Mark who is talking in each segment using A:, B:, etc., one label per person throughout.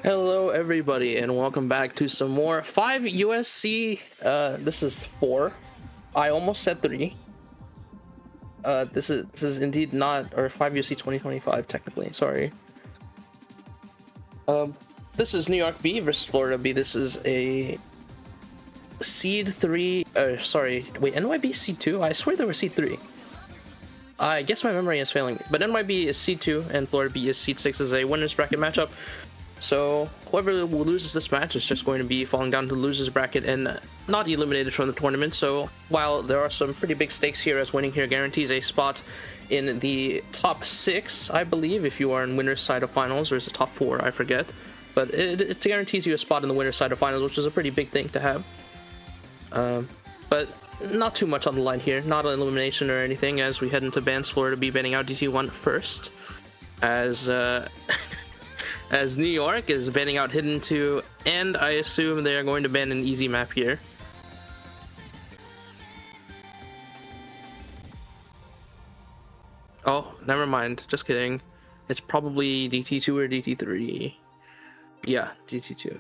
A: Hello, everybody, and welcome back to some more 5USC. This is 4. I almost said 3. This is indeed not, or 5USC 2025 technically. Sorry. This is New York B versus Florida B. This is a seed 3. Sorry, wait, NYB seed 2. I swear they were seed 3. I guess my memory is failing me, but NYB is seed 2 and Florida B is seed 6. Is a winners bracket matchup. So whoever loses this match is just going to be falling down to the losers bracket and not eliminated from the tournament. So while there are some pretty big stakes here, as winning here guarantees a spot in the top 6, I believe, if you are in winner's side of finals, or is it top 4, I forget, but it guarantees you a spot in the winner's side of finals, which is a pretty big thing to have. But not too much on the line here, not an elimination or anything, as we head into bans. Florida be banning out DT1 first, as as New York is banning out Hidden 2, and I assume they are going to ban an easy map here. Oh, never mind. Just kidding. It's probably DT2 or DT3. Yeah, DT2.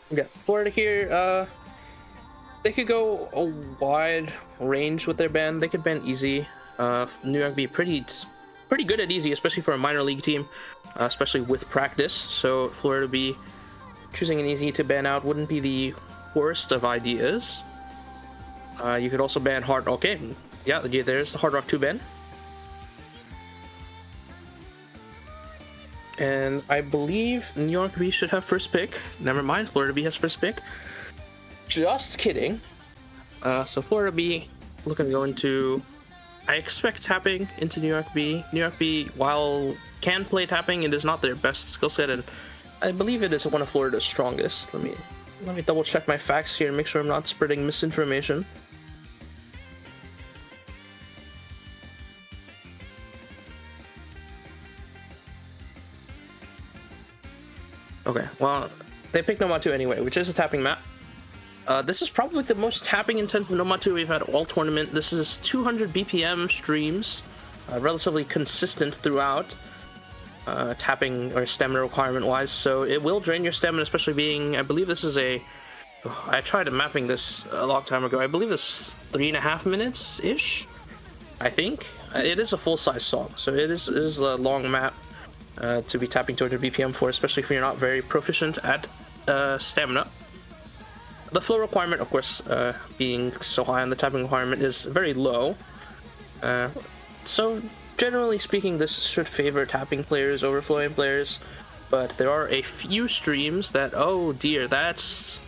A: Yeah, Florida here, they could go a wide range with their ban. They could ban easy. New York be pretty good at easy, especially for a minor league team, especially with practice. So Florida be choosing an easy to ban out wouldn't be the worst of ideas. You could also ban hard. Okay, yeah, there's the Hard Rock 2 ban. And I believe New York B should have first pick. Never mind, Florida B has first pick. Just kidding. So Florida B looking to go into, I expect tapping into New York B. New York B, while can play tapping, it is not their best skill set, and I believe it is one of Florida's strongest. Let me double check my facts here and make sure I'm not spreading misinformation. Okay, well, they picked Nomad 2 anyway, which is a tapping map. This is probably the most tapping intensive Nomad 2 we've had all tournament. This is 200 BPM streams, relatively consistent throughout, tapping or stamina requirement wise. So it will drain your stamina, especially being, I believe this is I tried mapping this a long time ago. I believe this 3.5 minutes ish. I think it is a full size song, so it is a long map. To be tapping 200 BPM for, especially if you're not very proficient at stamina. The flow requirement, of course, being so high on the tapping requirement, is very low. So generally speaking, this should favor tapping players over flowing players, but there are a few streams that, oh dear, this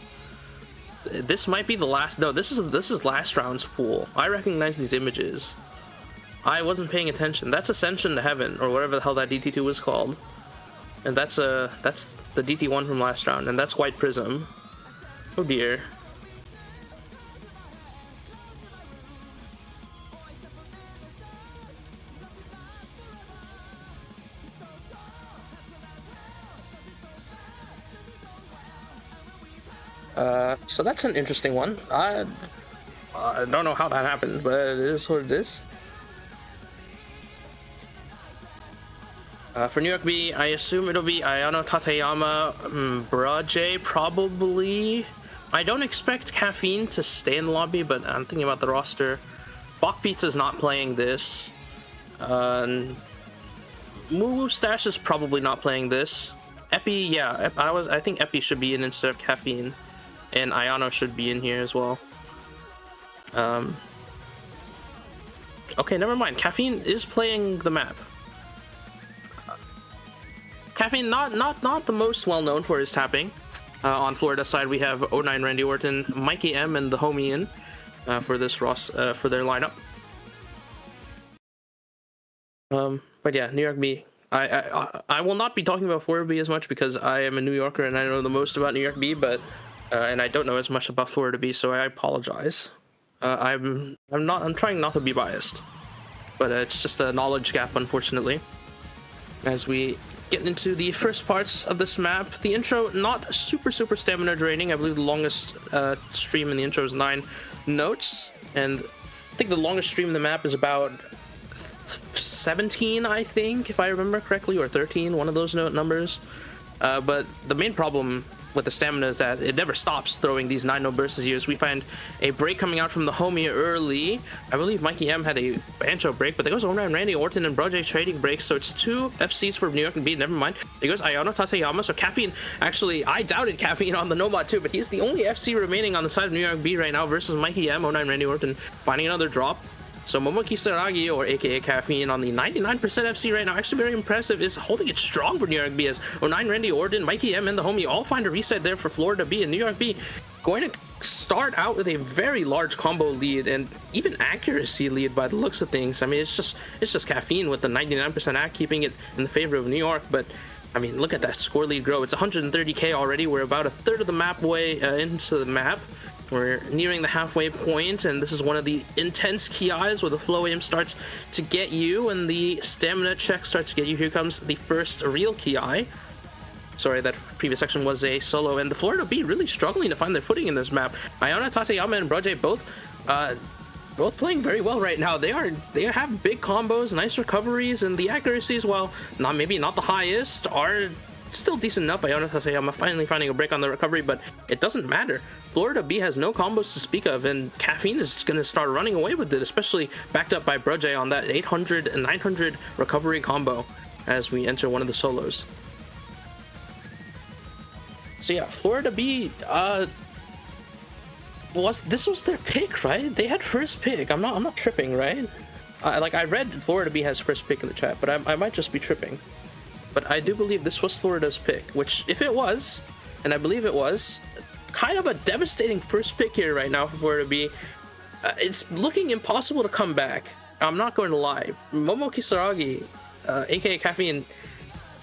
A: might be the last. No, this is last round's pool. I recognize these images. I wasn't paying attention. That's Ascension to Heaven, or whatever the hell that DT2 was called. And that's the DT1 from last round, and that's White Prism. Oh dear. So that's an interesting one. I don't know how that happened, but it is what it is. For New York B, I assume it'll be Ayano, Tateyama, Braje, probably. I don't expect Caffeine to stay in the lobby, but I'm thinking about the roster. Bach Pizza's not playing this. Moo Stash is probably not playing this. Epi, yeah, I think Epi should be in instead of Caffeine. And Ayano should be in here as well. Okay, never mind. Caffeine is playing the map. Caffeine, not the most well known for his tapping. On Florida side, we have 09 Randy Orton, Mikey M, and the Homie in for this for their lineup. But yeah, New York B. I will not be talking about Florida B as much because I am a New Yorker and I know the most about New York B, but and I don't know as much about Florida B, so I apologize. I'm trying not to be biased, but it's just a knowledge gap, unfortunately. As we get into the first parts of this map. The intro, not super stamina draining. I believe the longest stream in the intro is 9 notes, and I think the longest stream in the map is about 17, I think, if I remember correctly, or 13, one of those numbers. But the main problem with the stamina is that it never stops throwing these 9-note bursts here. We find a break coming out from the homie early. I believe Mikey M had a Bancho break, but there goes Onan, Randy Orton, and Broj trading breaks, so it's 2 FCs for New York and B. Never mind. There goes Ayano Tateyama. So Caffeine, actually, I doubted Caffeine on the Nomad too, but he's the only FC remaining on the side of New York B right now versus Mikey M, Onan, Randy Orton, finding another drop. So Momoki Saragi, or aka Caffeine, on the 99% FC right now, actually very impressive, is holding it strong for New York B as 09, Randy Orton, Mikey M, and the homie all find a reset there for Florida B, and New York B going to start out with a very large combo lead and even accuracy lead by the looks of things. I mean, it's just Caffeine with the 99% act keeping it in the favor of New York, but I mean, look at that score lead grow. It's 130k already. We're about a third of the map way into the map. We're nearing the halfway point, and this is one of the intense KIs where the flow aim starts to get you and the stamina check starts to get you. Here comes the first real KI. Sorry, that previous section was a solo, and the Florida B really struggling to find their footing in this map. Ayana, Tateyama, and Broj both playing very well right now. They have big combos, nice recoveries, and the accuracies, while maybe not the highest, are still decent enough. Ayano Tateyama finally finding a break on the recovery, but it doesn't matter. Florida B has no combos to speak of, and Caffeine is going to start running away with it, especially backed up by Broj on that 800 and 900 recovery combo as we enter one of the solos. So yeah, Florida B, this was their pick, right? They had first pick. I'm not tripping, right? I read Florida B has first pick in the chat, but I might just be tripping. But I do believe this was Florida's pick, which, if it was, and I believe it was, kind of a devastating first pick here right now for Florida B. It's looking impossible to come back. I'm not going to lie. Momo Kisaragi, aka Caffeine,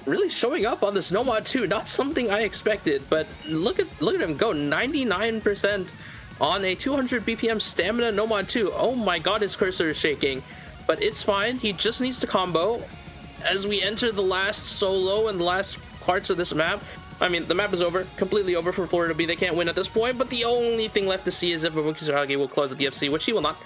A: really showing up on this Nomad too. Not something I expected, but look at him go 99% on a 200 BPM stamina Nomad 2. Oh my god, his cursor is shaking, but it's fine. He just needs to combo. As we enter the last solo and the last parts of this map, I mean, the map is over, completely over for Florida B. They can't win at this point, but the only thing left to see is if Momoki Saragi will close at the FC, which he will not.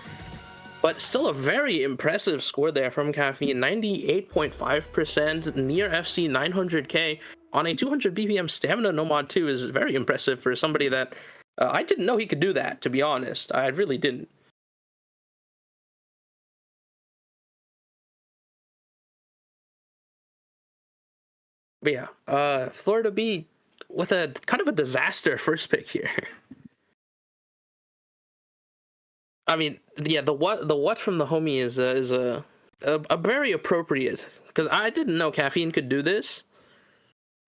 A: But still a very impressive score there from Caffeine, 98.5%, near FC 900k on a 200 BPM stamina Nomad 2 is very impressive for somebody that I didn't know he could do that, to be honest. I really didn't. But yeah, Florida B with a kind of a disaster first pick here. I mean, yeah, the what from the homie is a very appropriate, because I didn't know Caffeine could do this.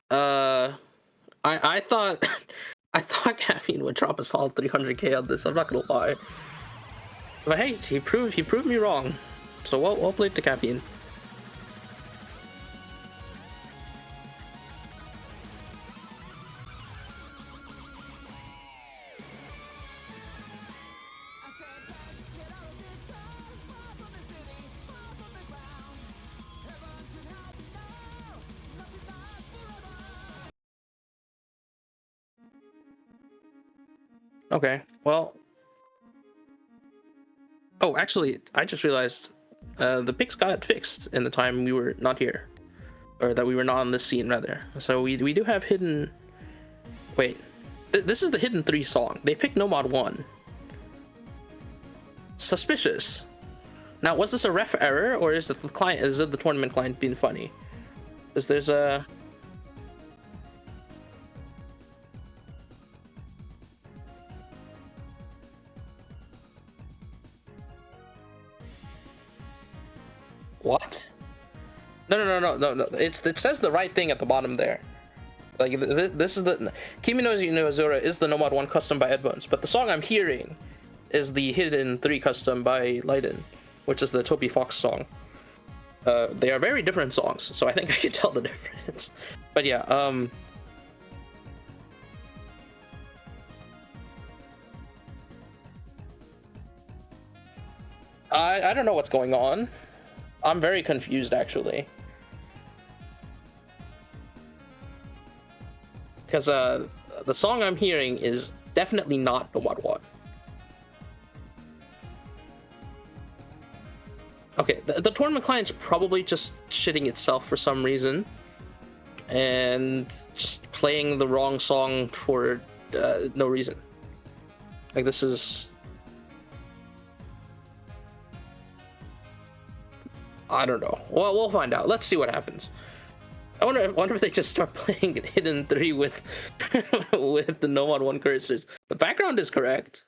A: I thought I thought Caffeine would drop a solid 300k on this. I'm not gonna lie, but hey, he proved me wrong. So well played to Caffeine. Okay, well, oh, actually, I just realized the picks got fixed in the time we were not here, or that we were not on this scene rather. So we do have hidden. Wait, this is the hidden 3 song. They picked Nomad 1. Suspicious. Now, was this a ref error, or is it the client? Is it the tournament client being funny? Because there's a. What? No. It says the right thing at the bottom there. Like, this is the Kimi no Azura is the Nomad 1 custom by Edbones, but the song I'm hearing is the Hidden 3 custom by Leiden, which is the Toby Fox song. They are very different songs, so I think I can tell the difference. But yeah, I don't know what's going on. I'm very confused, actually. because the song I'm hearing is definitely not No Matter What. Okay, the tournament client's probably just shitting itself for some reason and just playing the wrong song for no reason. Like, this is... I don't know. Well, we'll find out. Let's see what happens. I wonder if they just start playing Hidden 3 with with the No Mod 1 cursors. The background is correct.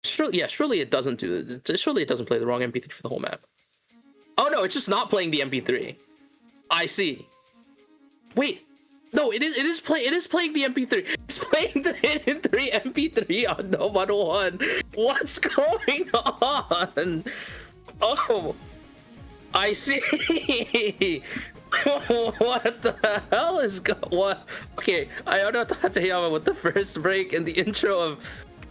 A: Surely it doesn't do it. Surely it doesn't play the wrong MP3 for the whole map. Oh no, it's just not playing the MP3. I see. Wait, no, it is playing the MP3. It's playing the Hidden 3 MP3 on No Mod 1. What's going on? Oh, I see. What the hell is what? Okay, I don't know Tateyama with the first break and the intro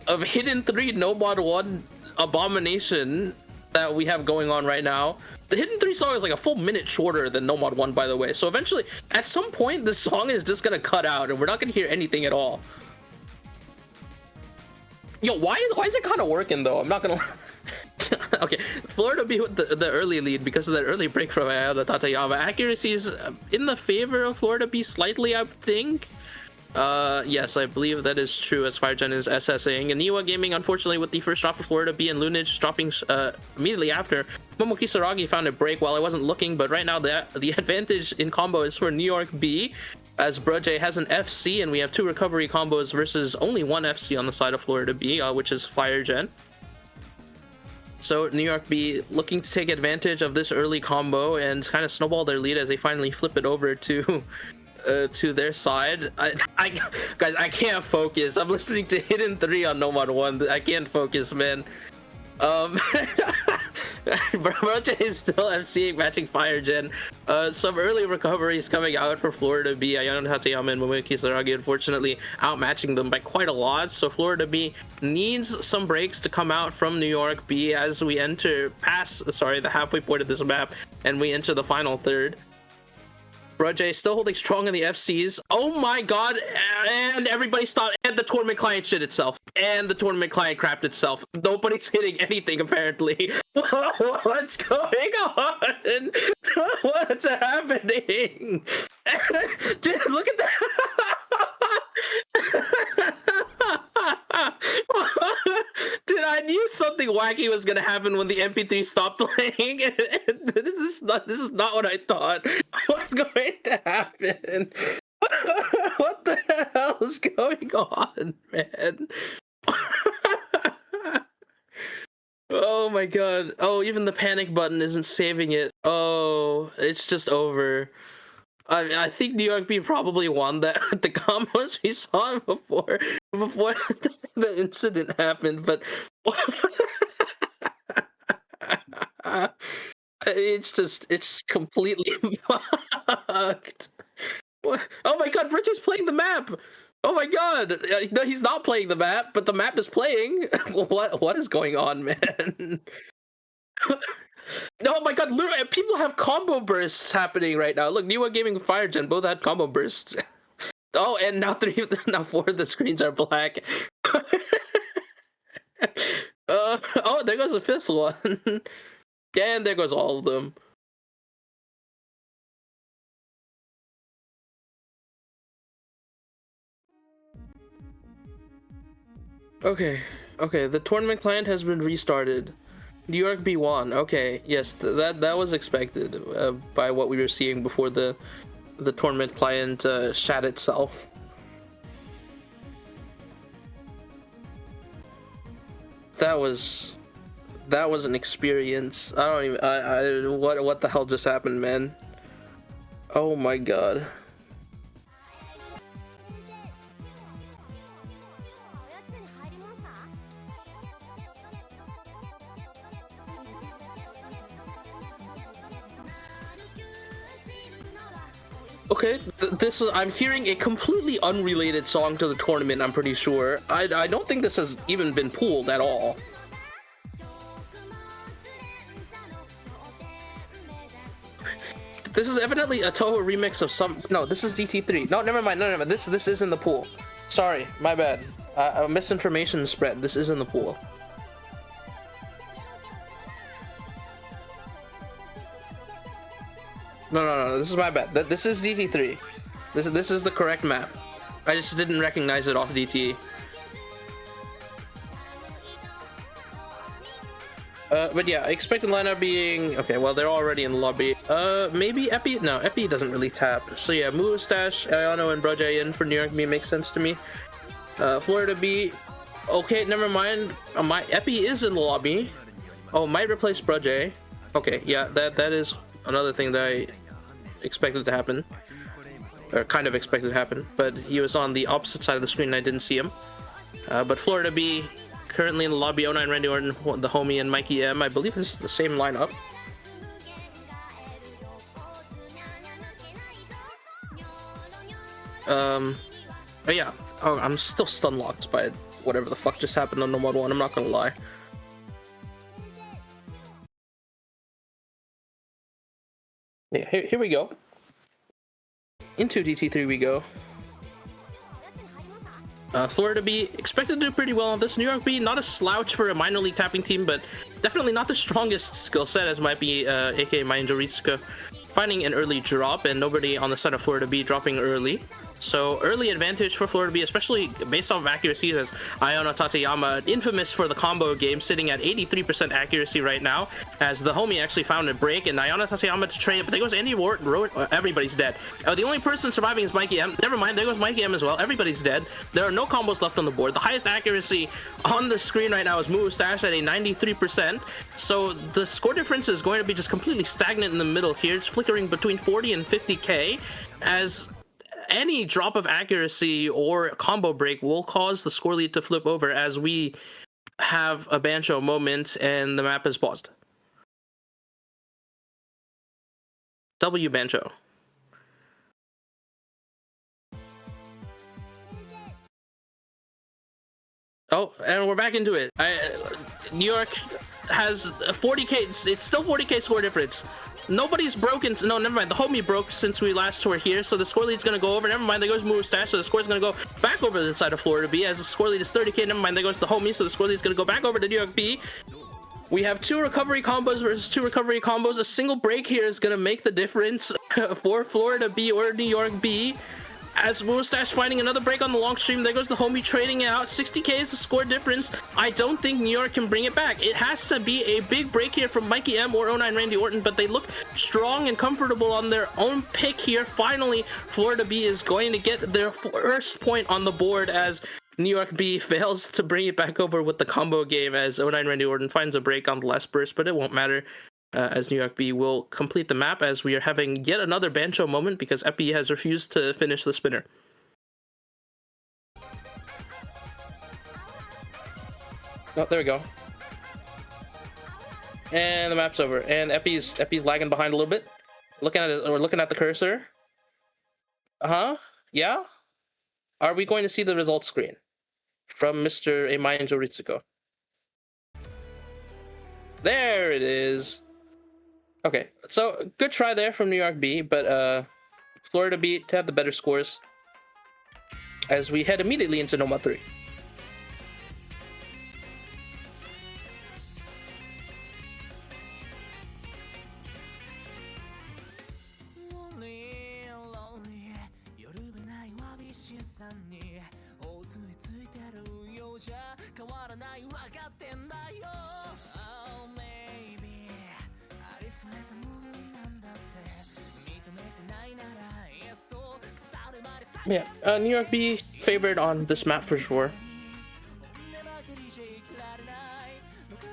A: of Hidden 3 No Mod 1 abomination that we have going on right now. The Hidden 3 song is like a full minute shorter than No Mod 1, by the way. So eventually, at some point, the song is just gonna cut out and we're not gonna hear anything at all. Yo, why is it kind of working though? I'm not gonna. Okay, Florida B with the early lead because of that early break from the Tateyama. Accuracies in the favor of Florida B slightly, I think. Yes, I believe that is true as FireGen is SSing. And Niwa Gaming, unfortunately, with the first drop for Florida B and Lunage dropping immediately after. Momo Kisaragi found a break while I wasn't looking, but right now the advantage in combo is for New York B, as Broj has an FC and we have 2 recovery combos versus only 1 FC on the side of Florida B, which is FireGen. So New York B looking to take advantage of this early combo and kind of snowball their lead as they finally flip it over to their side. Guys, I can't focus. I'm listening to Hidden 3 on No Mod 1. I can't focus, man. Broche is still MCing matching FireGen. Some early recoveries coming out for Florida B. Ayano Tateyama and Momo Kisaragi unfortunately outmatching them by quite a lot. So Florida B needs some breaks to come out from New York B as we enter past the halfway point of this map and we enter the final third. Broj still holding strong in the FCs. Oh my god, and everybody stopped, and the tournament client shit itself. And the tournament client crapped itself. Nobody's hitting anything apparently. What's going on? What's happening? Dude, look at that. Dude, I knew something wacky was gonna happen when the MP3 stopped playing. This is not what I thought was going to happen. What the hell is going on, man? Oh my god. Oh, even the panic button isn't saving it. Oh, it's just over. I think New York B probably won that with the combos we saw before the incident happened, but it's completely fucked. What? Oh my god, Rich is playing the map. Oh my god. No, he's not playing the map, but the map is playing. What is going on, man? Oh my god, literally, people have combo bursts happening right now. Look, Niwa Gaming and FireGen both had combo bursts. Oh, and now 4 of the screens are black. Oh, there goes the 5th one. And there goes all of them. Okay, the tournament client has been restarted. New York B won. Okay, yes, that was expected by what we were seeing before the tournament client shat itself. That was an experience. I don't even what the hell just happened, man? Oh my god. Okay, this is, I'm hearing a completely unrelated song to the tournament, I'm pretty sure. I don't think this has even been pooled at all. This is evidently a Toho remix of some. No, this is DT3. No, never mind. No, never mind. This is in the pool. Sorry, my bad. Misinformation spread. This is in the pool. No. This is my bad. This is DT3. This is the correct map. I just didn't recognize it off DT. But yeah, expected lineup being okay. Well, they're already in the lobby. Maybe Epi. No, Epi doesn't really tap. So yeah, Mustache, Ayano, and Brojay in for New York B makes sense to me. Florida B. Okay, never mind. My Epi is in the lobby. Oh, might replace Brojay. Okay, yeah, that is another thing that I expected to happen, or kind of expected to happen. But he was on the opposite side of the screen and I didn't see him. But Florida B. Currently in the lobby, 09 Randy Orton, the homie, and Mikey M. I believe this is the same lineup. But yeah, oh, I'm still stun locked by whatever the fuck just happened on the Mod 1, I'm not gonna lie. Yeah, here we go. Into DT3 we go. Florida B expected to do pretty well on this. New York B, not a slouch for a minor league tapping team, but definitely not the strongest skill set as might be aka Maenjo Ritsuka finding an early drop, and nobody on the side of Florida B dropping early. So early advantage for Florida B, especially based off of accuracies, as Ayano Tateyama, infamous for the combo game, sitting at 83% accuracy right now, as the homie actually found a break, and Ayano Tateyama to trade, but there goes Andy Ward, everybody's dead. The only person surviving is Mikey M. Never mind, there goes Mikey M as well, everybody's dead. There are no combos left on the board. The highest accuracy on the screen right now is Mustache at a 93%, so the score difference is going to be just completely stagnant in the middle here. It's flickering between 40 and 50k, as any drop of accuracy or combo break will cause the score lead to flip over, as we have a Bancho moment and the map is paused. W Bancho. Oh, and we're back into it. New York has a 40k. It's still 40k score difference. Nobody's broken. No, never mind. The homie broke since we last were here, so the score lead's gonna go over. Never mind. There goes Mustache, so the score's gonna go back over to the side of Florida B, as the score lead is 30k. Never mind. There goes the homie, so the score lead's gonna go back over to New York B. We have two recovery combos versus two recovery combos. A single break here is gonna make the difference for Florida B or New York B. As Mustache finding another break on the long stream, there goes the homie trading out. 60k is the score difference. I don't think New York can bring it back. It has to be a big break here from Mikey M or 09 Randy Orton, but they look strong and comfortable on their own pick here. Finally, Florida B is going to get their first point on the board, as New York B fails to bring it back over with the combo game, as 09 Randy Orton finds a break on the last burst, but it won't matter. As New York B will complete the map, as we are having yet another Bancho moment because Epi has refused to finish the spinner. Oh, there we go. And the map's over. And Epi's lagging behind a little bit. Looking at it, or looking at the cursor. Yeah? Are we going to see the results screen from Mr. Maenjo Ritsuko? There it is. Okay, so good try there from New York B, but Florida B to have the better scores, as we head immediately into Noma 3. Yeah, New York B favored on this map for sure.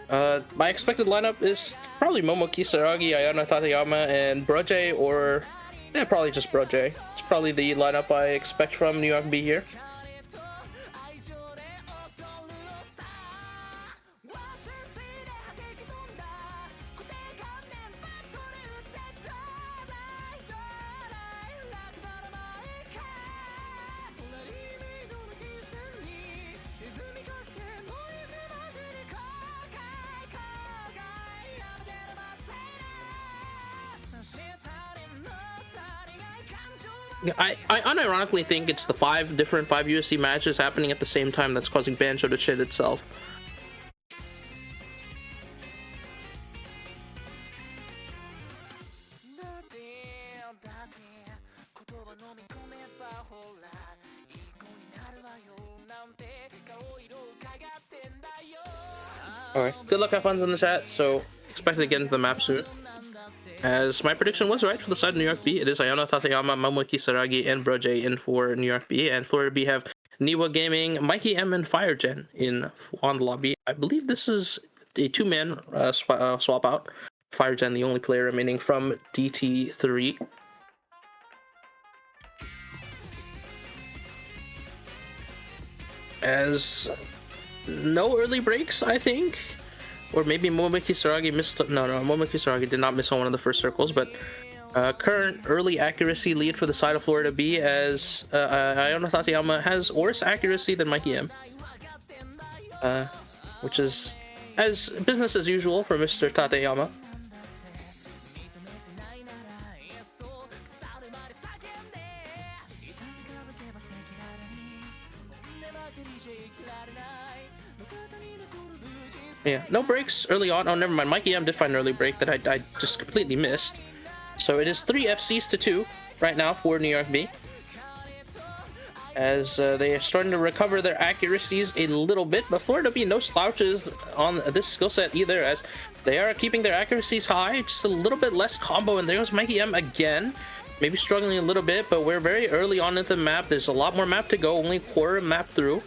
A: My expected lineup is probably Momo Kisaragi, Ayano Tateyama, and Brojay, or yeah, probably just Brojay. It's probably the lineup I expect from New York B here. Yeah, I unironically think it's the 5 USC matches happening at the same time that's causing Banjo to shit itself. Alright, good luck, have fun in the chat, so expect to get into the map soon. As my prediction was right for the side of New York B, it is Ayano Tateyama, Momo Kisaragi, and Broje in for New York B, and Florida B have Niwa Gaming, Mikey M, and FireGen on the lobby. I believe this is a two-man swap out. FireGen, the only player remaining from DT3. As no early breaks, I think. Or maybe Momiki Saragi missed. No, Momiki Saragi did not miss on one of the first circles, but current early accuracy lead for the side of Florida B, as Ayano Tateyama has worse accuracy than Mikey M. Which is as business as usual for Mr. Tateyama. Yeah, no breaks early on. Oh, never mind. Mikey M did find an early break that I just completely missed. So it is 3 FCs to 2 right now for New York B. As they are starting to recover their accuracies a little bit, but Florida B no slouches on this skill set either, as they are keeping their accuracies high, just a little bit less combo, and there goes Mikey M again. Maybe struggling a little bit, but we're very early on into the map. There's a lot more map to go, only quarter map through.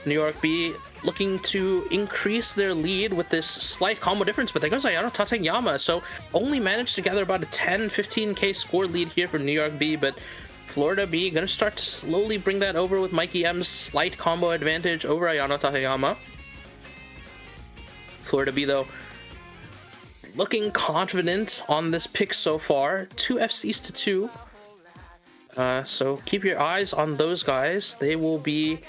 A: New York B looking to increase their lead with this slight combo difference, but there goes Ayano Tateyama, so only managed to gather about a 10-15k score lead here for New York B, but Florida B gonna start to slowly bring that over with Mikey M's slight combo advantage over Ayano Tateyama. Florida B, though, looking confident on this pick so far. 2 FCs to 2. So keep your eyes on those guys. They will be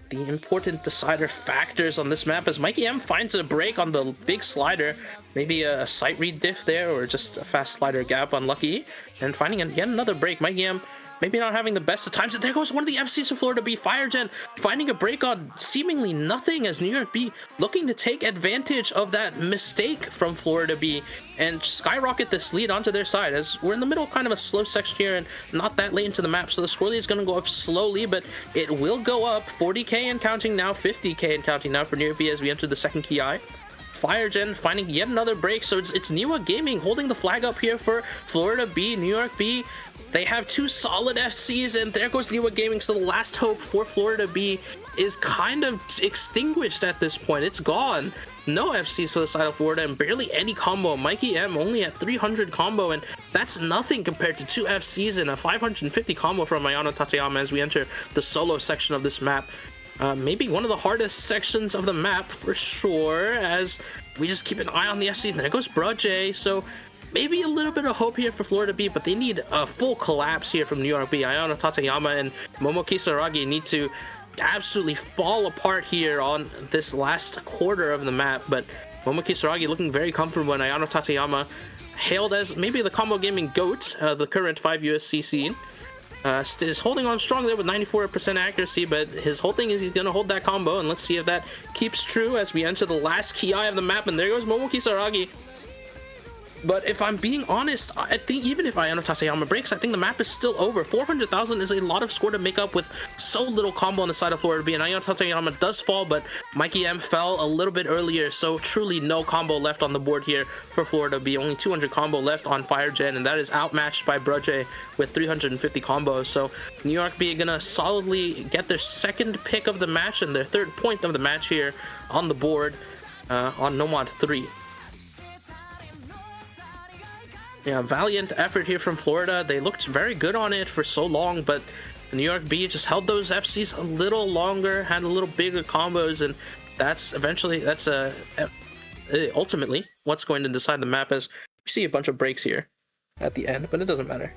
A: the important decider factors on this map, as Mikey M finds a break on the big slider. Maybe a sight read diff there, or just a fast slider gap, unlucky. And finding yet another break. Mikey M maybe not having the best of times. There goes one of the FCs of Florida B. FireGen finding a break on seemingly nothing, as New York B looking to take advantage of that mistake from Florida B and skyrocket this lead onto their side, as we're in the middle of kind of a slow section here and not that late into the map. So the score lead is going to go up slowly, but it will go up. 40k and counting now, 50k and counting now for New York B as we enter the second key eye. FireGen finding yet another break, so it's Niwa Gaming holding the flag up here for Florida B. New York B, they have 2 solid FCs, and there goes Niwa Gaming, so the last hope for Florida B is kind of extinguished at this point. It's gone. No FCs for the side of Florida, and barely any combo. Mikey M only at 300 combo, and that's nothing compared to 2 FCs and a 550 combo from Ayano Tateyama as we enter the solo section of this map. Maybe one of the hardest sections of the map for sure, as we just keep an eye on the FCs. And there goes Broje, so maybe a little bit of hope here for Florida B, but they need a full collapse here from New York B. Ayano Tateyama and Momo Kisaragi need to absolutely fall apart here on this last quarter of the map, but Momo Kisaragi looking very comfortable, and Ayano Tateyama hailed as maybe the combo gaming GOAT, the current 5USC scene. Is holding on strong there with 94% accuracy, but his whole thing is he's going to hold that combo, and let's see if that keeps true as we enter the last key eye of the map, and there goes Momo Kisaragi. But if I'm being honest, I think even if Ayano Tateyama breaks, I think the map is still over. 400,000 is a lot of score to make up with so little combo on the side of Florida B, and Ayano Tateyama does fall, but Mikey M fell a little bit earlier, so truly no combo left on the board here for Florida B. Only 200 combo left on FireGen, and that is outmatched by Broje with 350 combos. So New York B gonna solidly get their second pick of the match and their third point of the match here on the board on Nomad 3. Yeah, valiant effort here from Florida. They looked very good on it for so long, but New York B just held those FCs a little longer, had a little bigger combos, and that's ultimately what's going to decide the map, as we see a bunch of breaks here at the end, but it doesn't matter.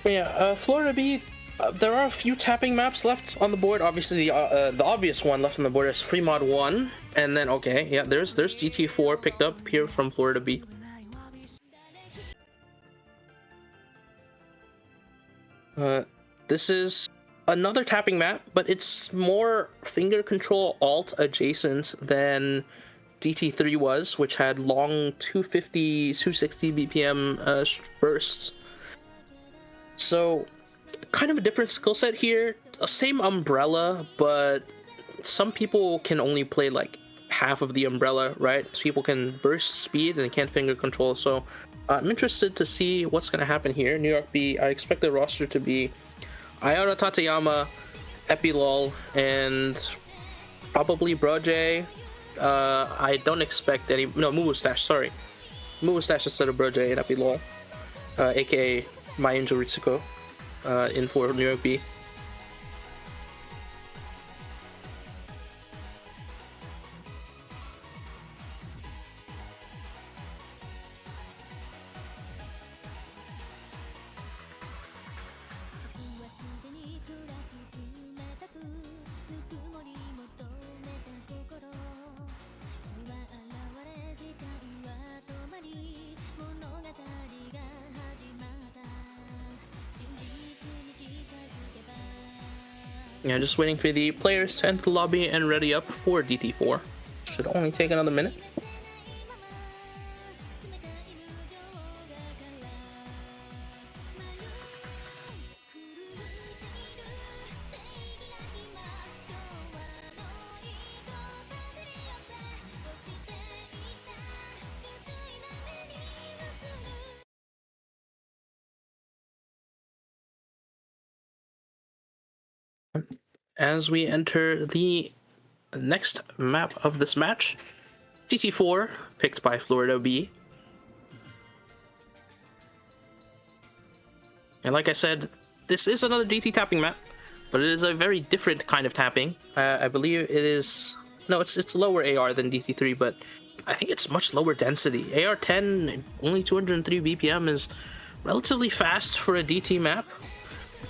A: Yeah, Florida B. There are a few tapping maps left on the board. Obviously, the obvious one left on the board is Free Mod 1, and then okay, yeah, there's GT4 picked up here from Florida B. This is another tapping map, but it's more finger control alt adjacent than DT3 was, which had long 250, 260 BPM bursts. So, kind of a different skill set here. Same umbrella, but some people can only play like half of the umbrella, right? People can burst speed and they can't finger control. So, I'm interested to see what's going to happen here. New York B, I expect the roster to be Ayana Tateyama, Epilol, and probably Broje. I don't expect any. No, Mustache, sorry. Mustache instead of Broje and Epilol, aka My Angel Ritsuko, in for New York B. Yeah, just waiting for the players to enter the lobby and ready up for DT4. Should only take another minute. As we enter the next map of this match, DT4 picked by Florida B. And like I said, this is another DT tapping map, but it is a very different kind of tapping. I believe it is... No, it's lower AR than DT3, but I think it's much lower density. AR10, only 203 BPM is relatively fast for a DT map.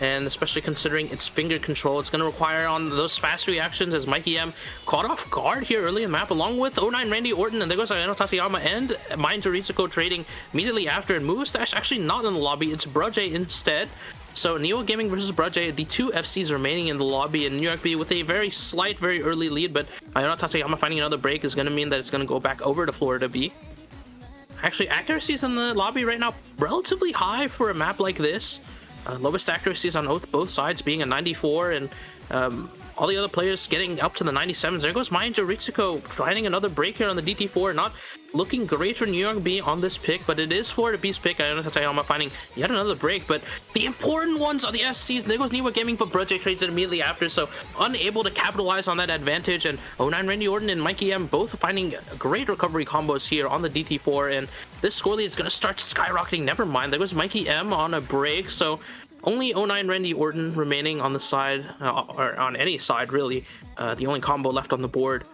A: And especially considering its finger control, it's going to require on those fast reactions as Mikey M caught off guard here early in the map, along with 09 Randy Orton, and there goes Ayano Tateyama and Mind Ritsuko trading immediately after, and Mustache actually not in the lobby, it's Broje instead. So Neo Gaming versus Broje, the two FCs remaining in the lobby, and New York B with a very slight, very early lead, but Ayano Tateyama finding another break is going to mean that it's going to go back over to Florida B. Actually, accuracies in the lobby right now relatively high for a map like this. Lowest accuracies on both sides being a 94, and all the other players getting up to the 97s. There goes Mai Ritsuko finding another break here on the DT4. Not looking great for New York B on this pick, but it is Florida B's pick. Ayano Tateyama finding yet another break, but the important ones are the SCs. There goes Niwa Gaming, but Broje trades it immediately after, so unable to capitalize on that advantage. And 09 Randy Orton and Mikey M both finding great recovery combos here on the DT4, and this score lead is going to start skyrocketing. Never mind, there goes Mikey M on a break, so only 09 Randy Orton remaining on the side, or on any side really. The only combo left on the board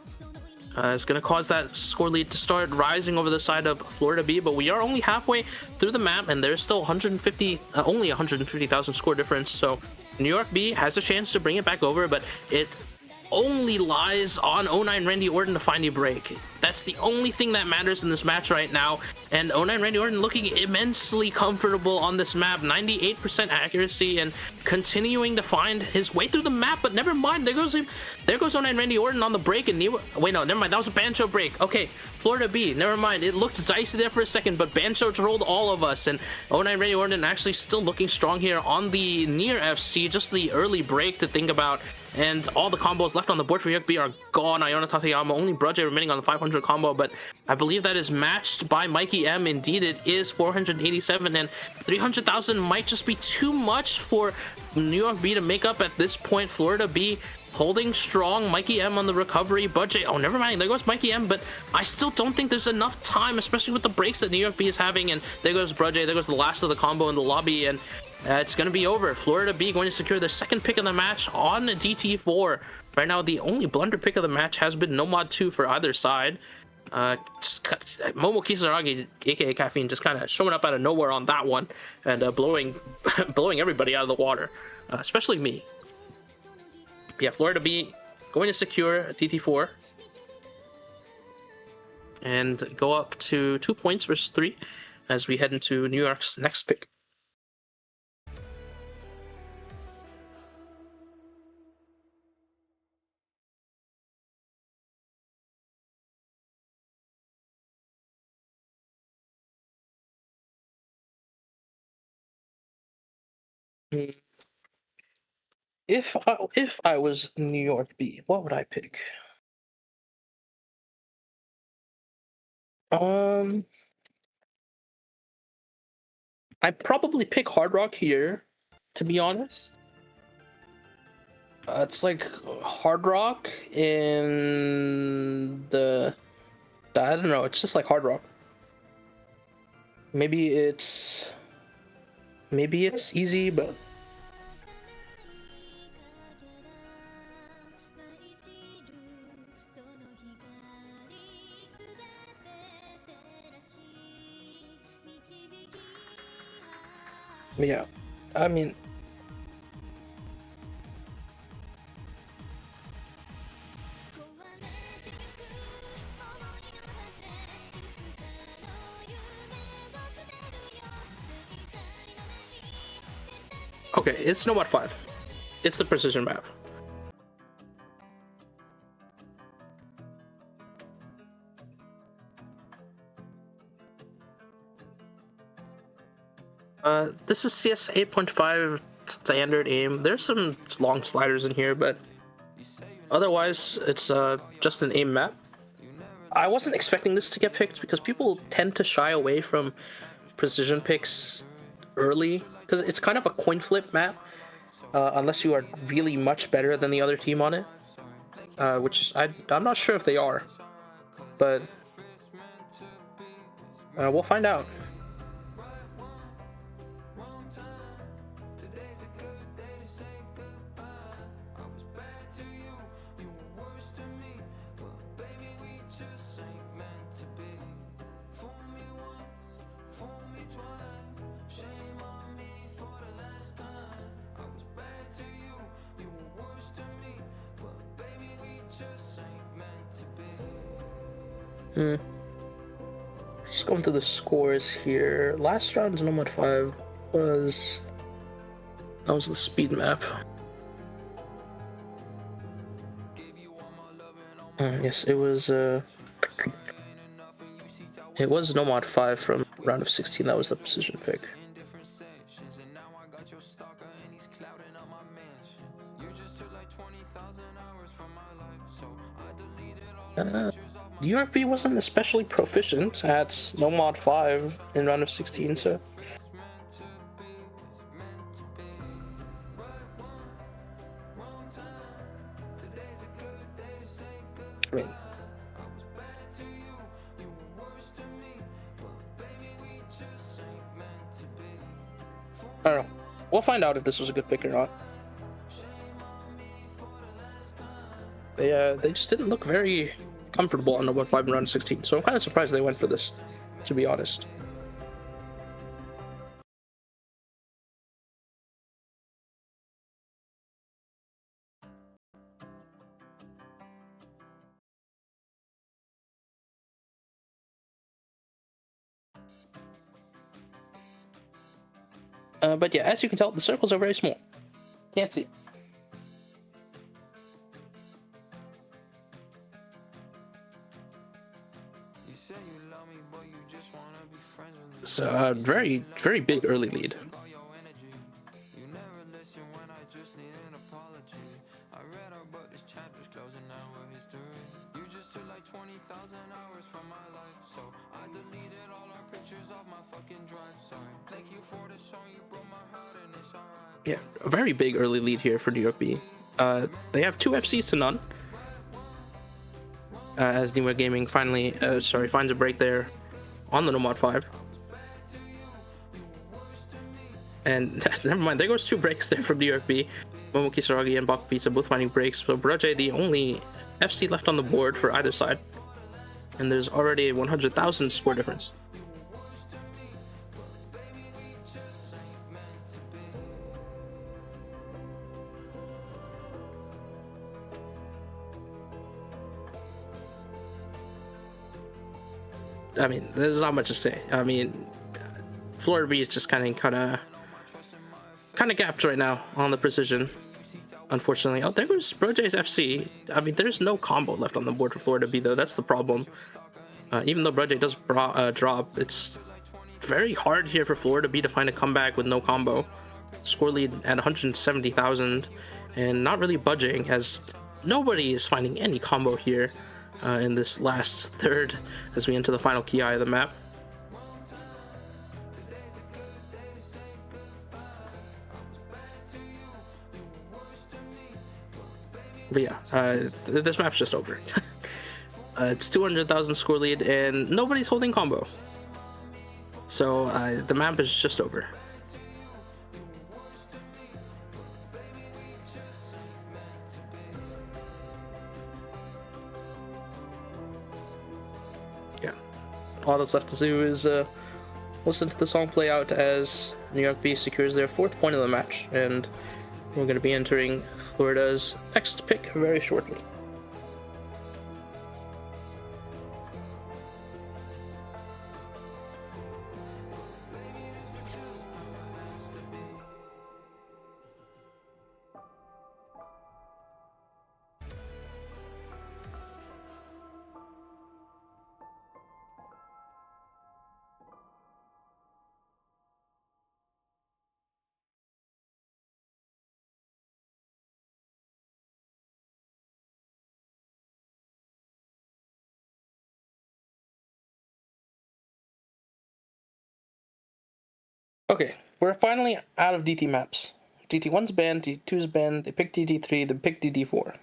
A: is going to cause that score lead to start rising over the side of Florida B, but we are only halfway through the map, and there's still only 150,000 score difference, so New York B has a chance to bring it back over, but it only lies on 09 Randy Orton to find a break. That's the only thing that matters in this match right now, and 09 Randy Orton looking immensely comfortable on this map, 98% accuracy, and continuing to find his way through the map. But never mind, there goes 09 Randy Orton on the break, and wait, no, never mind, that was a Bancho break. Okay, Florida B, never mind, it looked dicey there for a second, but Bancho trolled all of us, and 09 Randy Orton actually still looking strong here on the near FC. Just the early break to think about, and all the combos left on the board for New York B are gone. Ayano Tateyama, only Broje remaining on the 500 combo, but I believe that is matched by Mikey M. Indeed, it is 487, and 300,000 might just be too much for New York B to make up at this point. Florida B holding strong. Mikey M on the recovery. Broje, oh, never mind, there goes Mikey M, but I still don't think there's enough time, especially with the breaks that New York B is having, and there goes Broje, there goes the last of the combo in the lobby, and it's going to be over. Florida B going to secure their second pick of the match on DT4. Right now, the only blunder pick of the match has been No Mod 2 for either side. Momo Kisaragi, aka Caffeine, just kind of showing up out of nowhere on that one and blowing blowing everybody out of the water, especially me. Yeah, Florida B going to secure TT4 and go up to 2 points versus 3 as we head into New York's next pick. If I was New York B, what would I pick? I'd probably pick Hard Rock here, to be honest. It's like Hard Rock in the I don't know. It's just like Hard Rock. Maybe it's easy, but yeah. I mean, okay, it's Nomad 5. It's the precision map. This is CS 8.5 standard aim. There's some long sliders in here, but otherwise, it's just an aim map. I wasn't expecting this to get picked because people tend to shy away from precision picks early because it's kind of a coin flip map, unless you are really much better than the other team on it, which I'm not sure if they are, but we'll find out. Just going through the scores here. Last round's Nomad 5 was the speed map. Yes, it was Nomad 5 from round of 16. That was the precision pick. URP wasn't especially proficient at Nomad 5 in round of 16, so I mean, I don't know. We'll find out if this was a good pick or not. They just didn't look very comfortable on Nomad 5 in round of 16, so I'm kind of surprised they went for this, to be honest. But yeah, as you can tell, the circles are very small. Can't see. It's a very, very big early lead. Yeah, a very big early lead here for New York B. They have 2 FCs to none. As New York Gaming finally, finds a break there on the Nomad 5. And never mind, there goes 2 breaks there from New York B. Momo Kisaragi and Baku Pizza both finding breaks, but Broje the only FC left on the board for either side. and there's already a 100,000 score difference. I mean, there's not much to say. I mean, Florida B is just kind of gapped right now on the precision, unfortunately. Oh, there goes Brojay's FC. I mean, there's no combo left on the board for Florida B, though. That's the problem. Even though Brojay does drop, it's very hard here for Florida B to find a comeback with no combo. Score lead at 170,000 and not really budging, as nobody is finding any combo here in this last third as we enter the final key eye of the map. But yeah, this map's just over. It's 200,000 score lead and nobody's holding combo, so the map is just over. Yeah, all that's left to do is listen to the song play out as New York B secures their 4th point of the match, and we're going to be entering Florida's next pick very shortly. Okay, we're finally out of DT maps. DT1's banned, DT2's banned, they picked DT3, they picked DT4.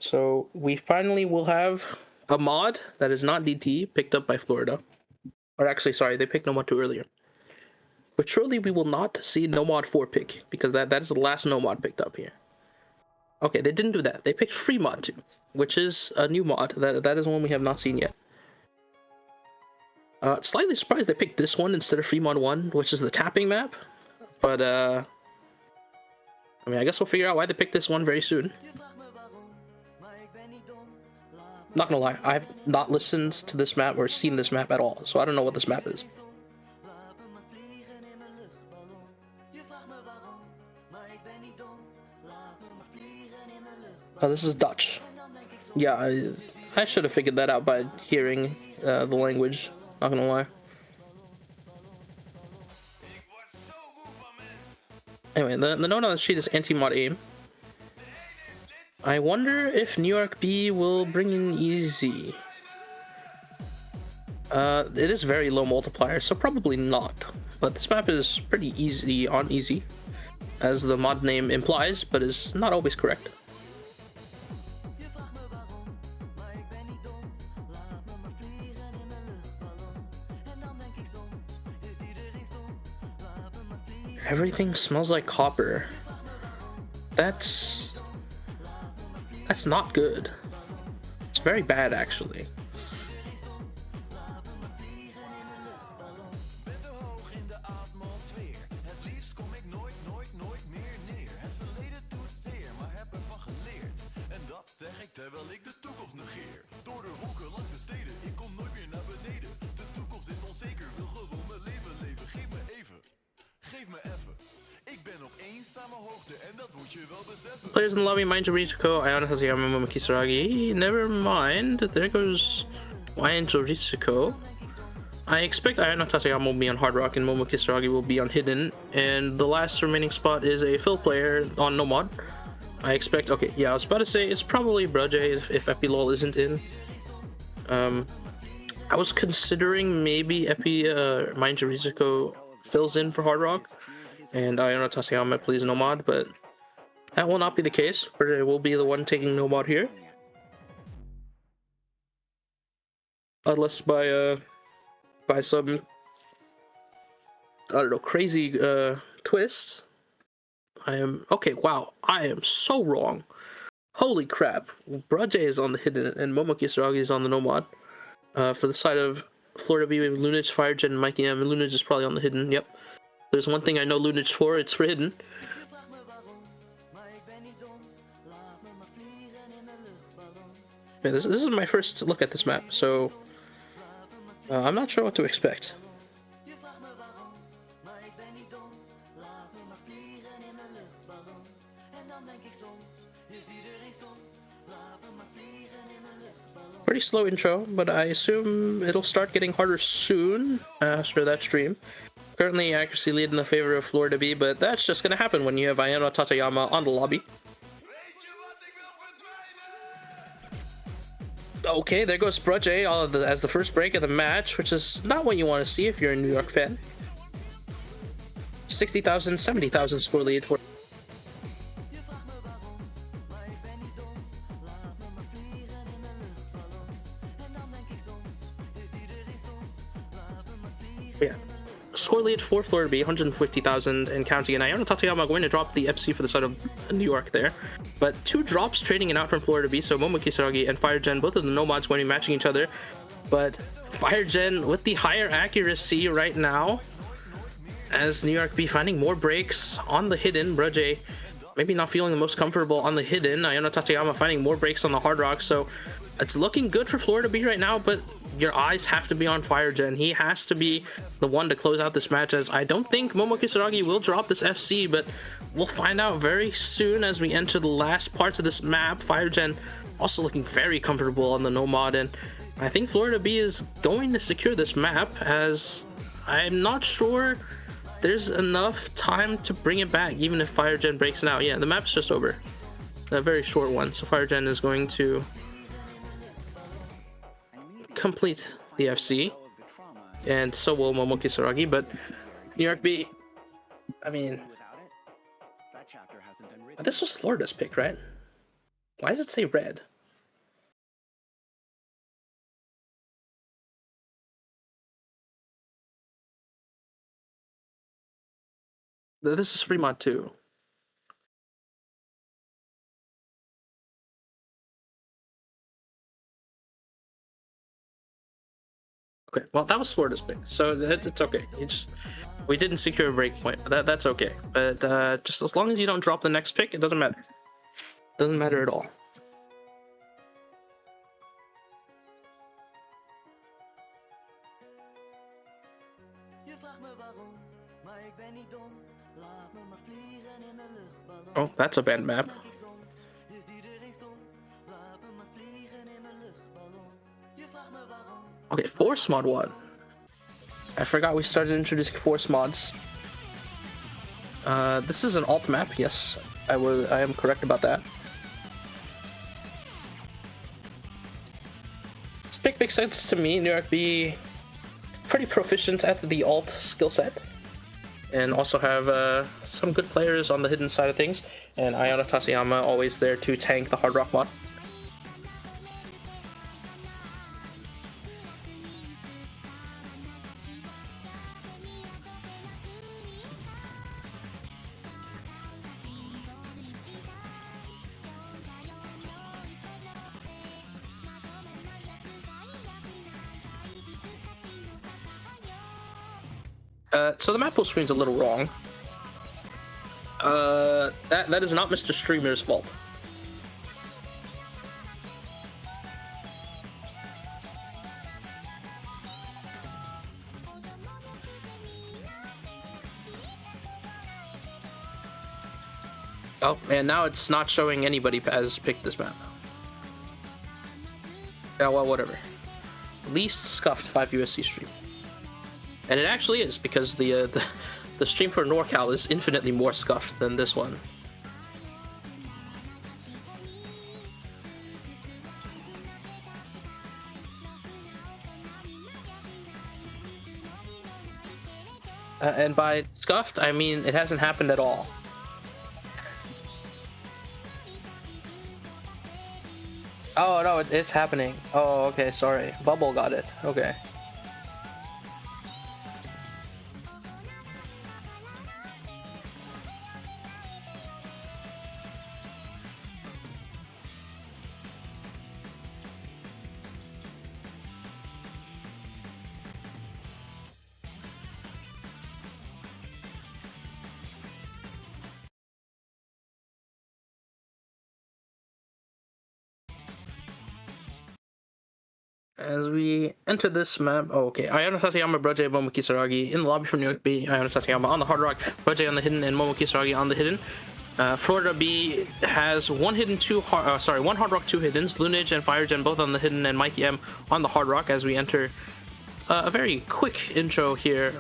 A: So we finally will have a mod that is not DT picked up by Florida. Or actually, sorry, they picked No Mod 2 earlier. But surely we will not see No Mod 4 pick, because that is the last No Mod picked up here. Okay, they didn't do that. They picked Free Mod 2, which is a new mod. That is one we have not seen yet. Slightly surprised they picked this one instead of Free Mod 1, which is the tapping map. But, I mean, I guess we'll figure out why they picked this one very soon. Not gonna lie, I've not listened to this map or seen this map at all, so I don't know what this map is. Oh, this is Dutch. Yeah, I should have figured that out by hearing the language, not gonna lie. Anyway, the note on the sheet is anti-mod aim. I wonder if New York B will bring in easy. It is very low multiplier, so probably not. But this map is pretty easy on easy, as the mod name implies, but is not always correct. Everything smells like copper. That's not good. It's very bad, actually. Players in the lobby, Mind to Ritsuko, Ayana Hasayama, Momo Kisaragi. Never mind. There goes Mind to Ritsuko. I expect Ayana Tasayama will be on Hard Rock and Momo Kisaragi will be on Hidden. And the last remaining spot is a fill player on No Mod. I expect, okay, yeah, I was about to say it's probably Brojay if Epilol isn't in. I was considering maybe Mind to Ritsuko fills in for Hard Rock and Ayana Tasayama plays No Mod, but that will not be the case. Brojay will be the one taking No Mod here. Unless by some, I don't know, crazy twist. Okay, wow, I am so wrong. Holy crap. Brojay is on the Hidden and Momo Kisaragi is on the No Mod. For the side of Florida B, we have Lunage, FireGen, and Mikey M. Lunage is probably on the hidden. Yep. There's one thing I know Lunage for, it's for hidden. Yeah, this is my first look at this map, so I'm not sure what to expect. Pretty slow intro, but I assume it'll start getting harder soon after that stream. Currently, accuracy lead in the favor of Florida B, but that's just going to happen when you have Ayano Tatayama on the lobby. Okay, there goes Brudge as the first break of the match, which is not what you want to see if you're a New York fan. 60,000, 70,000 score lead for... Yeah. Score lead for Florida B, 150,000 and counting. And Ayano Tatayama going to drop the FC for the side of New York there. But two drops trading it out from Florida B, so Momo Kisaragi and FireGen, both of the nomads going to be matching each other. But FireGen with the higher accuracy right now, as New York B finding more breaks on the hidden. Brudge maybe not feeling the most comfortable on the hidden. Ayano Tatayama finding more breaks on the hard rock, so it's looking good for Florida B right now, but your eyes have to be on FireGen. He has to be the one to close out this match, as I don't think Momo Kisaragi will drop this FC, but we'll find out very soon as we enter the last parts of this map. FireGen also looking very comfortable on the Nomad, and I think Florida B is going to secure this map, as I'm not sure there's enough time to bring it back, even if FireGen breaks it out. Yeah, the map's just over. A very short one, so FireGen is going to complete the FC, and so will Momo Kisaragi, but New York B, I mean, this was Florida's pick, right? Why does it say red? This is Fremont too. Okay, well, that was Florida's pick, so it's okay. We didn't secure a breakpoint. That's okay. But just as long as you don't drop the next pick, it doesn't matter. Doesn't matter at all. Oh, that's a bad map. Okay, Force Mod 1. I forgot we started introducing Force Mods. This is an alt map, yes. I am correct about that. This pick makes sense to me. New York B pretty proficient at the alt skill set, and also have some good players on the hidden side of things, and Ayano Tatayama always there to tank the hard rock mod. So the map pool screen's a little wrong. That is not Mr. Streamer's fault. Oh, and now it's not showing anybody has picked this map. Yeah, well, whatever. Least scuffed 5USC stream. And it actually is, because the stream for NorCal is infinitely more scuffed than this one. And by scuffed, I mean it hasn't happened at all. Oh no, it's happening. Oh, okay, sorry. Bubble got it. Okay. As we enter this map, oh, okay, Ayano Tateyama, Broje, Momo Kisaragi in the lobby for New York B. Ayano Tateyama on the Hard Rock, Broje on the hidden, and Momo Kisaragi on the hidden. Florida B has one hidden, one Hard Rock, two hiddens. Lunage and FireGen both on the hidden, and Mikey M on the Hard Rock as we enter a very quick intro here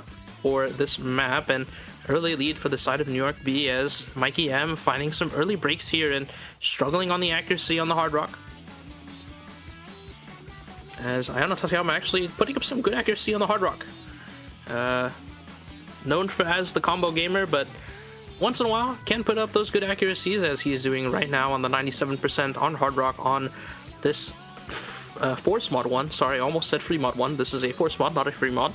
A: for this map, and early lead for the side of New York B as Mikey M finding some early breaks here and struggling on the accuracy on the Hard Rock. As Ayano Tateyama actually putting up some good accuracy on the Hard Rock. Known as the combo gamer, but once in a while can put up those good accuracies as he's doing right now on the 97% on Hard Rock on this Force Mod 1. Sorry, I almost said Free Mod 1. This is a Force Mod, not a Free Mod.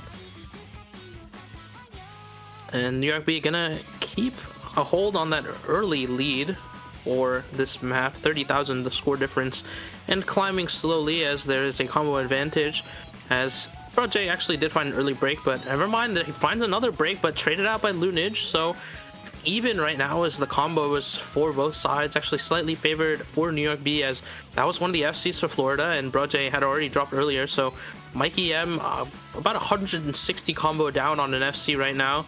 A: And New York B gonna keep a hold on that early lead for this map, 30,000 the score difference, and climbing slowly as there is a combo advantage, as Broje actually did find an early break, but never mind that he finds another break, but traded out by Lunage, so even right now as the combo is for both sides, actually slightly favored for New York B, as that was one of the FCs for Florida, and Broje had already dropped earlier, so Mikey M, about 160 combo down on an FC right now,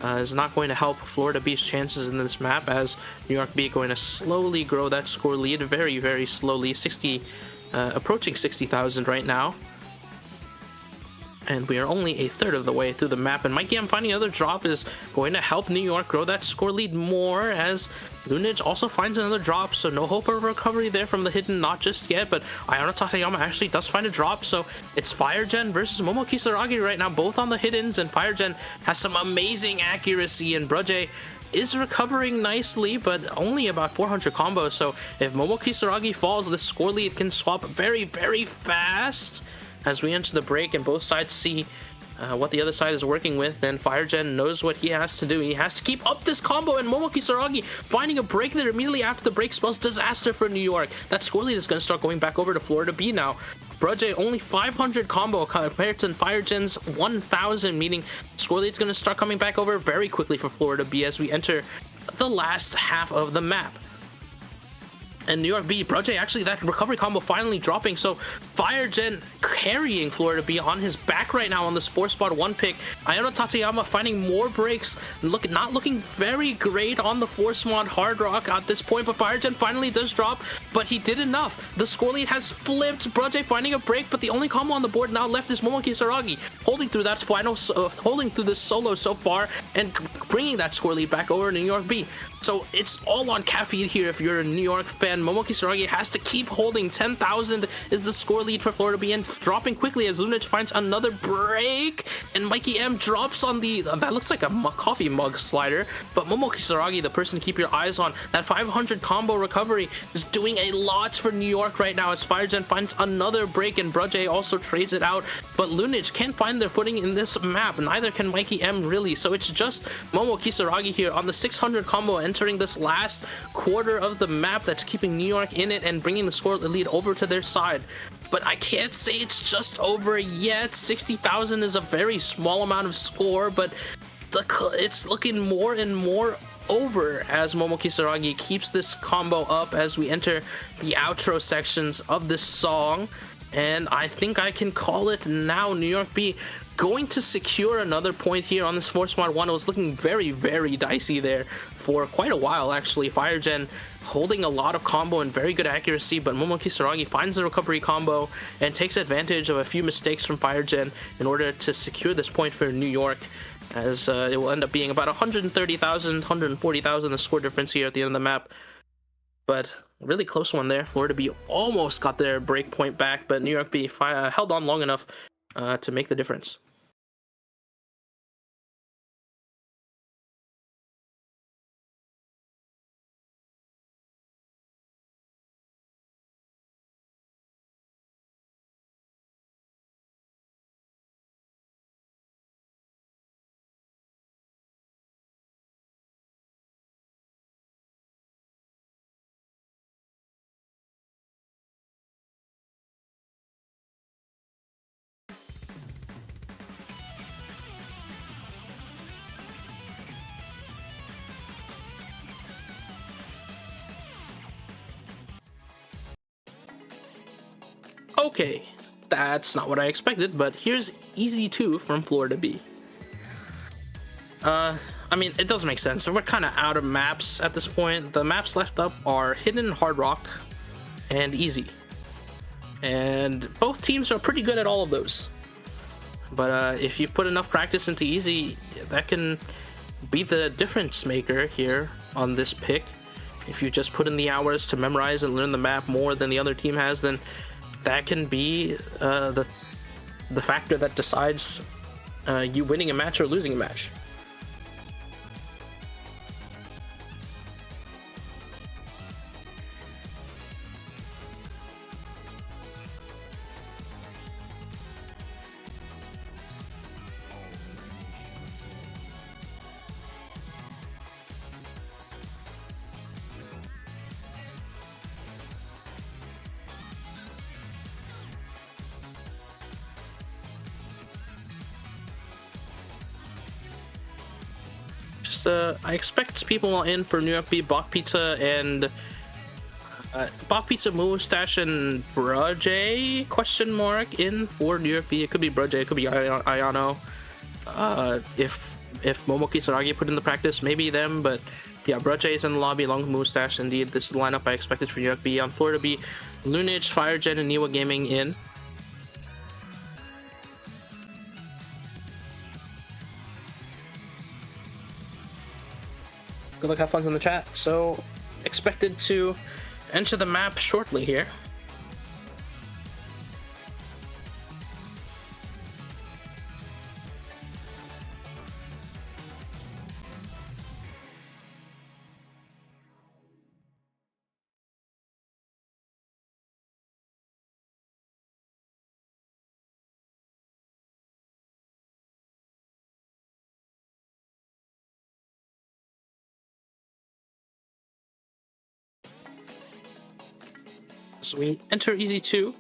A: is not going to help Florida B's chances in this map, as New York B going to slowly grow that score lead very, very slowly, approaching 60,000 right now. And we are only a third of the way through the map, and Mikey M finding another drop is going to help New York grow that score lead more, as Lunage also finds another drop, so no hope of recovery there from the hidden, not just yet, but Ayano Tateyama actually does find a drop, so it's FireGen versus Momo Kisaragi right now, both on the hiddens, and FireGen has some amazing accuracy, and Broje is recovering nicely, but only about 400 combos, so if Momo Kisaragi falls, the score lead can swap very, very fast. As we enter the break and both sides see what the other side is working with, then FireGen knows what he has to do. He has to keep up this combo, and Momo Kisaragi finding a break there immediately after the break spells disaster for New York. That score lead is going to start going back over to Florida B now. Broje only 500 combo compared to FireGen's 1,000, meaning score lead is going to start coming back over very quickly for Florida B as we enter the last half of the map. And New York B, Broje actually that recovery combo finally dropping, so FireGen carrying Florida B on his back right now on this 4-spot 1 pick. Ayano Tateyama finding more breaks, not looking very great on the Force Mod Hard Rock at this point, but FireGen finally does drop, but he did enough. The score lead has flipped, Broje finding a break, but the only combo on the board now left is Momo Kisaragi, holding through that holding through this solo so far, and bringing that score lead back over to New York B. So it's all on caffeine here if you're a New York fan. Momo Kisaragi has to keep holding. 10,000 is the score lead for Florida B, and dropping quickly as Lunage finds another break, and Mikey M drops on the, that looks like a coffee mug slider, but Momo Kisaragi, the person to keep your eyes on, that 500 combo recovery is doing a lot for New York right now as FireGen finds another break, and Broje also trades it out, but Lunage can't find their footing in this map, neither can Mikey M really, so it's just Momo Kisaragi here on the 600 combo entering this last quarter of the map that's keeping New York in it and bringing the score lead over to their side. But I can't say it's just over yet. 60,000 is a very small amount of score, but it's looking more and more over as Momo Kisaragi keeps this combo up as we enter the outro sections of this song. And I think I can call it now. New York B going to secure another point here on this Force Mod 1. It was looking very, very dicey there for quite a while, actually. FireGen holding a lot of combo and very good accuracy, but Momo Kisaragi finds the recovery combo and takes advantage of a few mistakes from FireGen in order to secure this point for New York, as it will end up being about 130,000, 140,000 the score difference here at the end of the map. But really close one there. Florida B almost got their break point back, but New York B held on long enough to make the difference. Okay, that's not what I expected, but here's Easy 2 from Florida B. I mean, it does make sense. So we're kind of out of maps at this point. The maps left up are Hidden, Hard Rock, and Easy. And both teams are pretty good at all of those. But if you put enough practice into Easy, that can be the difference maker here on this pick. If you just put in the hours to memorize and learn the map more than the other team has, then that can be the factor that decides you winning a match or losing a match. I expect people in for New York B, Bach Pizza, and Bach Pizza, Mustache, and Brudge question mark in for New York B. It could be Brudge, it could be Ayano. If Momo Kisaragi put in the practice, maybe them, but yeah, Brudge is in the lobby along with Mustache. Indeed, this is the lineup I expected for New York B. On Florida B, Lunage, FireGen, and Niwa Gaming in. Good luck, have fun in the chat. So, expected to enter the map shortly here. So we enter Easy 2.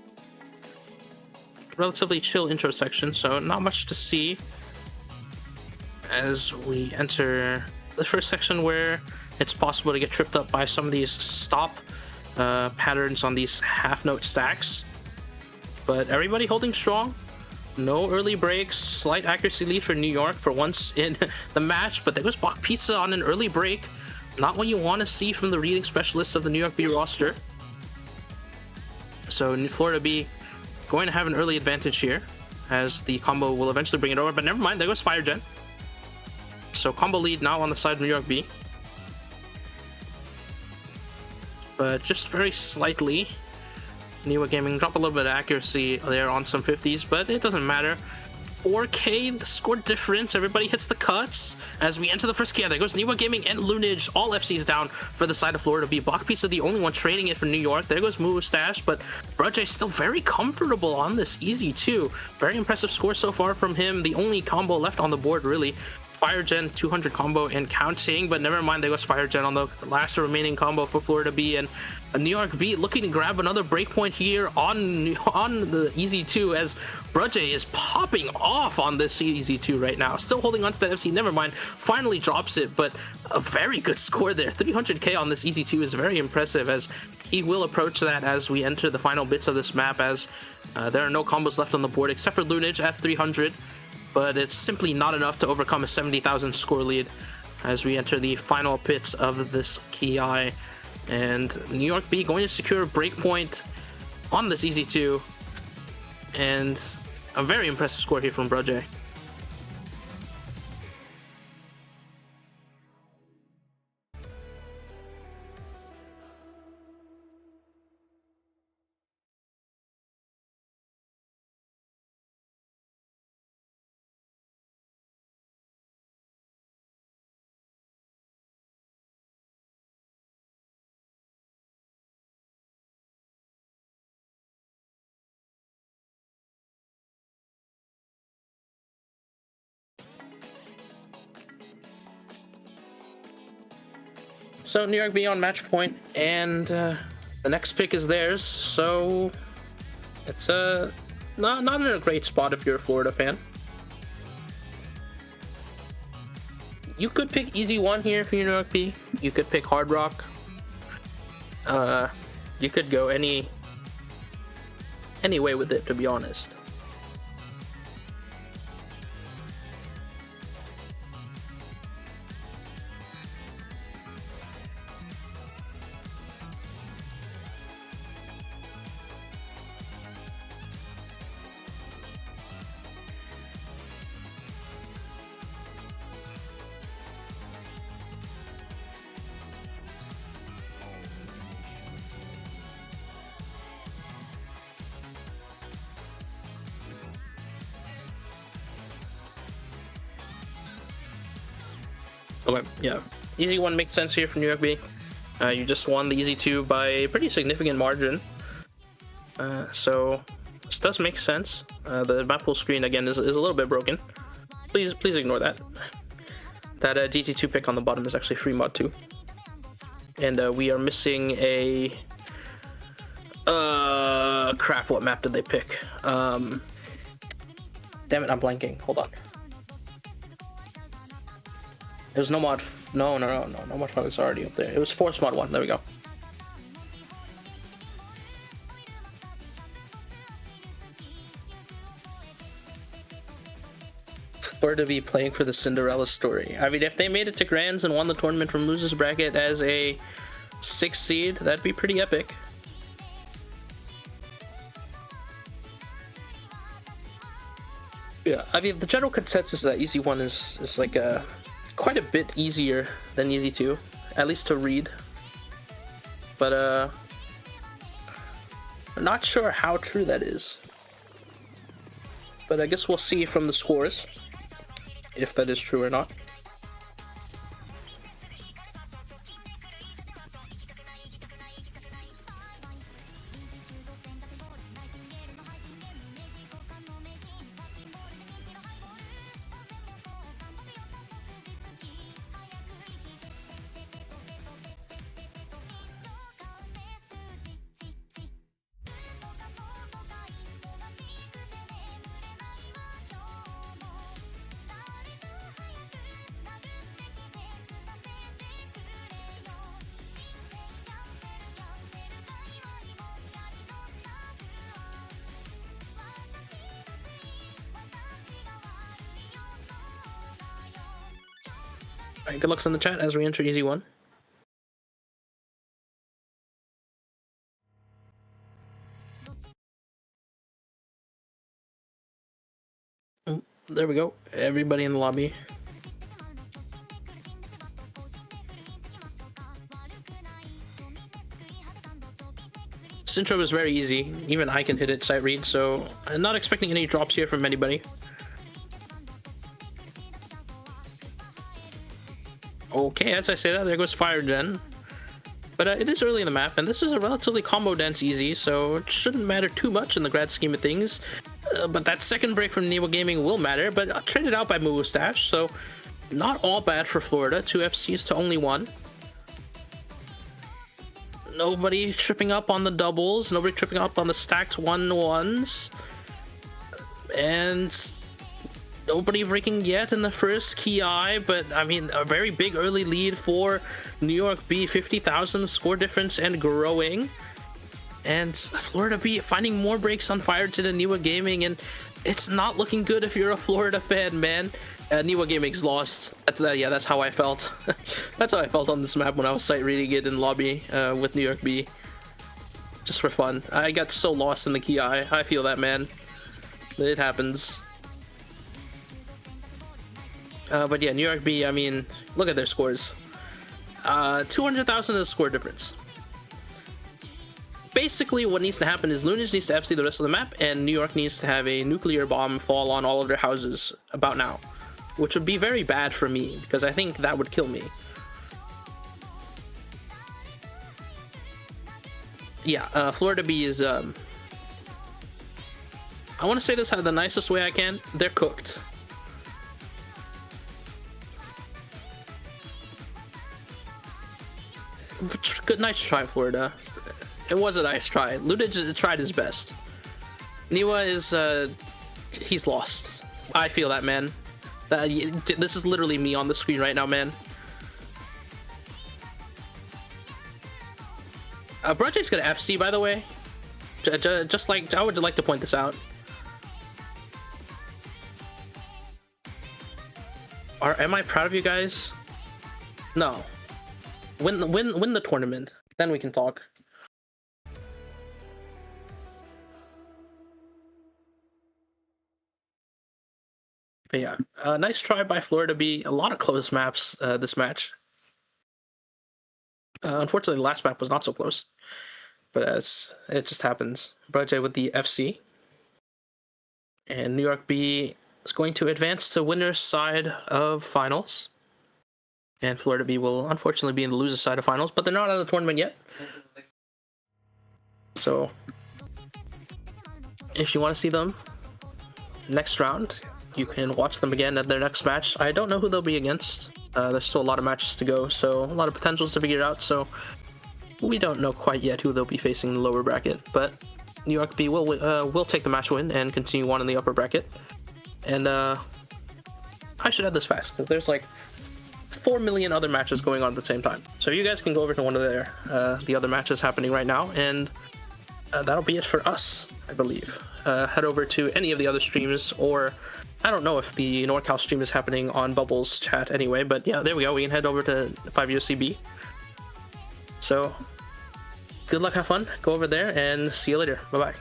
A: Relatively chill intro section, so not much to see as we enter the first section where it's possible to get tripped up by some of these stop patterns on these half-note stacks. But everybody holding strong. No early breaks. Slight accuracy lead for New York for once in the match, but there was Bach Pizza on an early break. Not what you want to see from the reading specialists of the New York B roster. So Florida B going to have an early advantage here, as the combo will eventually bring it over, but never mind, there goes FireGen. So combo lead now on the side of New York B. But just very slightly, Niwa Gaming drop a little bit of accuracy there on some 50s, but it doesn't matter. 4K, the score difference, everybody hits the cuts as we enter the first K. There goes Niwa Gaming and Lunage, all FCs down for the side of Florida B. Bach Pizza, the only one trading it for New York. There goes Mustache, but Brudge still very comfortable on this Easy 2. Very impressive score so far from him. The only combo left on the board, really. FireGen 200 combo and counting, but never mind, there goes FireGen on the last remaining combo for Florida B, and New York B looking to grab another breakpoint here on the Easy 2 as Brudge is popping off on this Easy 2 right now. Still holding on to that FC, never mind, finally drops it, but a very good score there. 300k on this Easy 2 is very impressive, as he will approach that as we enter the final bits of this map, as there are no combos left on the board except for Lunage at 300. But it's simply not enough to overcome a 70,000 score lead as we enter the final pits of this Ki. And New York B going to secure a breakpoint on this Easy 2. And a very impressive score here from Brudge. So New York B on match point, and the next pick is theirs. So it's not in a great spot if you're a Florida fan. You could pick Easy 1 here for New York B. You could pick Hard Rock. You could go any any way with it, to be honest. Okay, yeah. Easy 1 makes sense here for New York B. You just won the Easy 2 by a pretty significant margin. So this does make sense. The map pool screen, again, is a little bit broken. Please ignore that. That DT2 pick on the bottom is actually free mod 2. And we are missing a... crap, what map did they pick? Damn it, I'm blanking. Hold on. There's no mod. No mod fun is already up there. It was Force mod 1. There we go. Florida be playing for the Cinderella story. I mean, if they made it to Grands and won the tournament from losers bracket as a 6th seed, that'd be pretty epic. Yeah, I mean, the general consensus is that Easy 1 is like a quite a bit easier than Easy 2, at least to read. But I'm not sure how true that is. But I guess we'll see from the scores if that is true or not. Alright, good luck in the chat as we enter Easy 1. There we go. Everybody in the lobby. This intro is very easy. Even I can hit it sight read, so I'm not expecting any drops here from anybody. Okay, as I say that, there goes Fire Gen. But it is early in the map, and this is a relatively combo-dense easy, so it shouldn't matter too much in the grand scheme of things. But that second break from Niwa Gaming will matter, but traded out by Mustache, so not all bad for Florida. 2 FCs to only 1. Nobody tripping up on the doubles, nobody tripping up on the stacked 1-1s. And nobody breaking yet in the first key eye, but I mean, a very big early lead for New York B, 50,000 score difference and growing. And Florida B finding more breaks on Fire to the Niwa Gaming, and it's not looking good if you're a Florida fan, man. Niwa Gaming's lost. That's how I felt. That's how I felt on this map when I was sight reading it in lobby with New York B. Just for fun. I got so lost in the key eye. I feel that, man. It happens. But yeah, New York B, I mean, look at their scores. 200,000 is the score difference. Basically, what needs to happen is Lunage needs to FC the rest of the map, and New York needs to have a nuclear bomb fall on all of their houses about now. Which would be very bad for me, because I think that would kill me. Yeah, Florida B is, I want to say this the nicest way I can. They're cooked. Good, nice try, Florida. It was a nice try. Lunage tried his best. Niwa is, he's lost. I feel that, man. This is literally me on the screen right now, man. Project's gonna FC, by the way. Just like, I would like to point this out. Am I proud of you guys? No. Win the tournament, then we can talk. But yeah, nice try by Florida B. A lot of close maps this match. Unfortunately, the last map was not so close, but it just happens. Braj with the FC, and New York B is going to advance to winner's side of finals, and Florida B will unfortunately be in the loser's side of finals, but they're not out of the tournament yet. So if you want to see them next round, you can watch them again at their next match. I don't know who they'll be against. There's still a lot of matches to go, so a lot of potentials to figure out, so we don't know quite yet who they'll be facing in the lower bracket, but New York B will take the match win and continue on in the upper bracket. And I should add this fast, because there's like 4 million other matches going on at the same time. So you guys can go over to one of the other matches happening right now, and that'll be it for us, I believe. Head over to any of the other streams, or I don't know if the NorCal stream is happening on Bubbles chat anyway, but yeah, there we go. We can head over to 5USCB. So good luck, have fun, go over there, and see you later. Bye-bye.